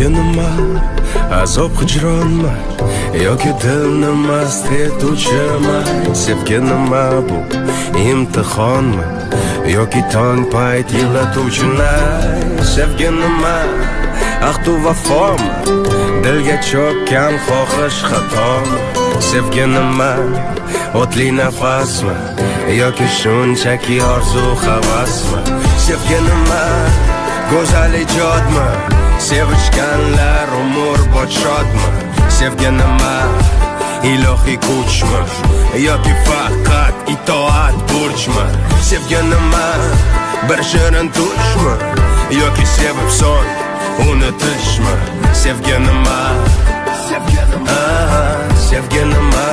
Sevgi nima, azob hijronmi yoki dilni mast etuvchimi? Sevgi nima bu, imtihonmi yoki tong payt yig'latuvchi nay? Sevgi nima, ahd u vafomi, dilga cho'kkan xohish xatomi? Sevgi nima, o'tli nafasmi yoki shunchaki orzu havasmi? Sevgi nima, go'zal ijodmi, sevishganlar umr podshodmi? Sevgi nima, ilohiy kuchmi yoki faqat itoat burchmi? Sevgi nima, bir shirin tushmi yoki sevib so'ng unutishmi? Sevgi nima, sevgi nima, sevgi nima?